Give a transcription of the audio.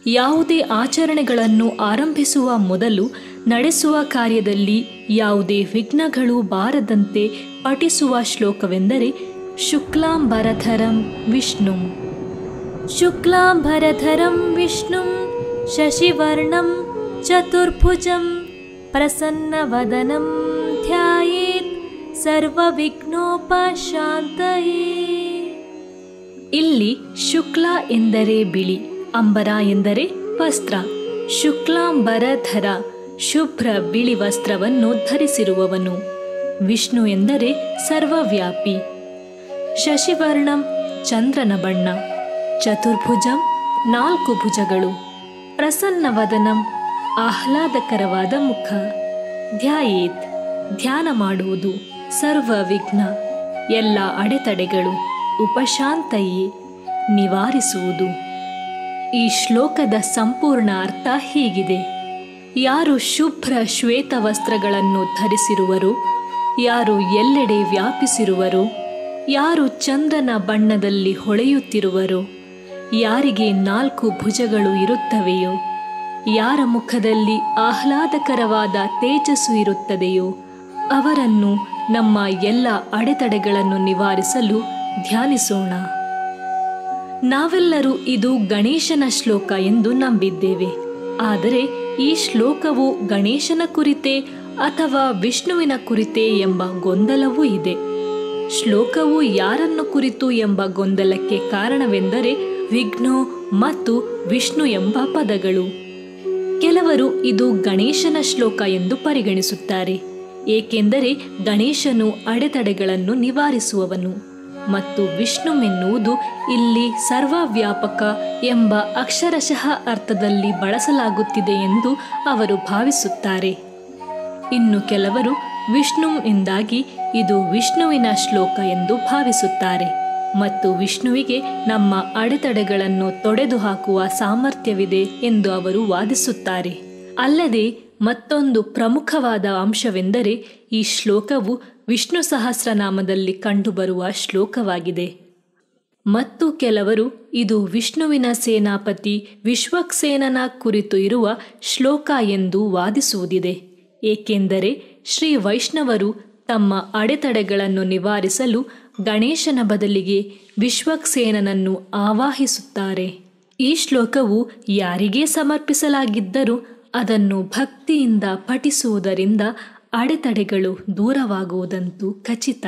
ಯಾವುದೇ ಆಚರಣೆಗಳನ್ನು ಆರಂಭಿಸುವ ಮೊದಲು ನಡೆಸುವ ಕಾರ್ಯದಲ್ಲಿ ಯಾವುದೇ ವಿಘ್ನಗಳು ಬಾರದಂತೆ ಪಠಿಸುವ ಶ್ಲೋಕವೆಂದರೆ ಶುಕ್ಲಾಂಬರಧರಂ ವಿಷ್ಣುಂ. ಶುಕ್ಲಾಂಬರಧರಂ ವಿಷ್ಣುಂ ಶಶಿವರ್ಣಂ ಚತುರ್ಭುಜಂ ಪ್ರಸನ್ನವದನಂ ಧ್ಯಾಯೇತ್ ಸರ್ವವಿಘ್ನೋಪಶಾಂತಯೇ. ಇಲ್ಲಿ ಶುಕ್ಲ ಎಂದರೆ ಬಿಳಿ, ಅಂಬರ ಎಂದರೆ ವಸ್ತ್ರ. ಶುಕ್ಲಾಂಬರಧರ ಶುಭ್ರ ಬಿಳಿ ವಸ್ತ್ರವನ್ನು ಧರಿಸಿರುವವನು. ವಿಷ್ಣು ಎಂದರೆ ಸರ್ವವ್ಯಾಪಿ. ಶಶಿವರ್ಣಂ ಚಂದ್ರನ ಬಣ್ಣ. ಚತುರ್ಭುಜಂ 4 ಭುಜಗಳು. ಪ್ರಸನ್ನವದನಂ ಆಹ್ಲಾದಕರವಾದ ಮುಖ. ಧ್ಯಾಯೇತ್ ಧ್ಯಾನ ಮಾಡುವುದು. ಸರ್ವವಿಘ್ನ ಎಲ್ಲ ಅಡೆತಡೆಗಳು. ಉಪಶಾಂತಯೇ ನಿವಾರಿಸುವುದು. ಈ ಶ್ಲೋಕದ ಸಂಪೂರ್ಣ ಅರ್ಥ ಹೀಗಿದೆ: ಯಾರು ಶುಭ್ರ ಶ್ವೇತ ವಸ್ತ್ರಗಳನ್ನು ಧರಿಸಿರುವರೋ, ಯಾರು ಎಲ್ಲೆಡೆ ವ್ಯಾಪಿಸಿರುವರೋ, ಯಾರು ಚಂದ್ರನ ಬಣ್ಣದಲ್ಲಿ ಹೊಳೆಯುತ್ತಿರುವರೋ, ಯಾರಿಗೆ 4 ಭುಜಗಳು ಇರುತ್ತವೆಯೋ, ಯಾರ ಮುಖದಲ್ಲಿ ಆಹ್ಲಾದಕರವಾದ ತೇಜಸ್ಸು ಇರುತ್ತದೆಯೋ ಅವರನ್ನು ನಮ್ಮ ಎಲ್ಲ ಅಡೆತಡೆಗಳನ್ನು ನಿವಾರಿಸಲು ಧ್ಯಾನಿಸೋಣ. ನಾವೆಲ್ಲರೂ ಇದು ಗಣೇಶನ ಶ್ಲೋಕ ಎಂದು ನಂಬಿದ್ದೇವೆ. ಆದರೆ ಈ ಶ್ಲೋಕವು ಗಣೇಶನ ಕುರಿತೇ ಅಥವಾ ವಿಷ್ಣುವಿನ ಕುರಿತೇ ಎಂಬ ಗೊಂದಲವೂ ಇದೆ. ಶ್ಲೋಕವು ಯಾರನ್ನು ಕುರಿತು ಎಂಬ ಗೊಂದಲಕ್ಕೆ ಕಾರಣವೆಂದರೆ ವಿಘ್ನೋ ಮತ್ತು ವಿಷ್ಣು ಎಂಬ ಪದಗಳು. ಕೆಲವರು ಇದು ಗಣೇಶನ ಶ್ಲೋಕ ಎಂದು ಪರಿಗಣಿಸುತ್ತಾರೆ, ಏಕೆಂದರೆ ಗಣೇಶನು ಅಡೆತಡೆಗಳನ್ನು ನಿವಾರಿಸುವವನು ಮತ್ತು ವಿಷ್ಣು ಎನ್ನುವುದು ಇಲ್ಲಿ ಸರ್ವವ್ಯಾಪಕ ಎಂಬ ಅಕ್ಷರಶಃ ಅರ್ಥದಲ್ಲಿ ಬಳಸಲಾಗುತ್ತಿದೆ ಎಂದು ಅವರು ಭಾವಿಸುತ್ತಾರೆ. ಇನ್ನು ಕೆಲವರು ವಿಷ್ಣು ಎಂದಾಗಿ ಇದು ವಿಷ್ಣುವಿನ ಶ್ಲೋಕ ಎಂದು ಭಾವಿಸುತ್ತಾರೆ ಮತ್ತು ವಿಷ್ಣುವಿಗೆ ನಮ್ಮ ಅಡೆತಡೆಗಳನ್ನು ತೊಡೆದು ಹಾಕುವ ಸಾಮರ್ಥ್ಯವಿದೆ ಎಂದು ಅವರು ವಾದಿಸುತ್ತಾರೆ. ಅಲ್ಲದೆ ಮತ್ತೊಂದು ಪ್ರಮುಖವಾದ ಅಂಶವೆಂದರೆ ಈ ಶ್ಲೋಕವು ವಿಷ್ಣು ಸಹಸ್ರನಾಮದಲ್ಲಿ ಕಂಡುಬರುವ ಶ್ಲೋಕವಾಗಿದೆ. ಮತ್ತು ಕೆಲವರು ಇದು ವಿಷ್ಣುವಿನ ಸೇನಾಪತಿ ವಿಶ್ವಕ್ಸೇನನ ಕುರಿತು ಇರುವ ಶ್ಲೋಕ ಎಂದು ವಾದಿಸುವುದಿದೆ, ಏಕೆಂದರೆ ಶ್ರೀ ವೈಷ್ಣವರು ತಮ್ಮ ಅಡೆತಡೆಗಳನ್ನು ನಿವಾರಿಸಲು ಗಣೇಶನ ಬದಲಿಗೆ ವಿಶ್ವಕ್ಸೇನನನ್ನು ಆವಾಹಿಸುತ್ತಾರೆ. ಈ ಶ್ಲೋಕವು ಯಾರಿಗೇ ಸಮರ್ಪಿಸಲಾಗಿದ್ದರೂ ಅದನ್ನು ಭಕ್ತಿಯಿಂದ ಪಠಿಸುವುದರಿಂದ ಅಡೆತಡೆಗಳು ದೂರವಾಗುವುದಂತೂ ಖಚಿತ.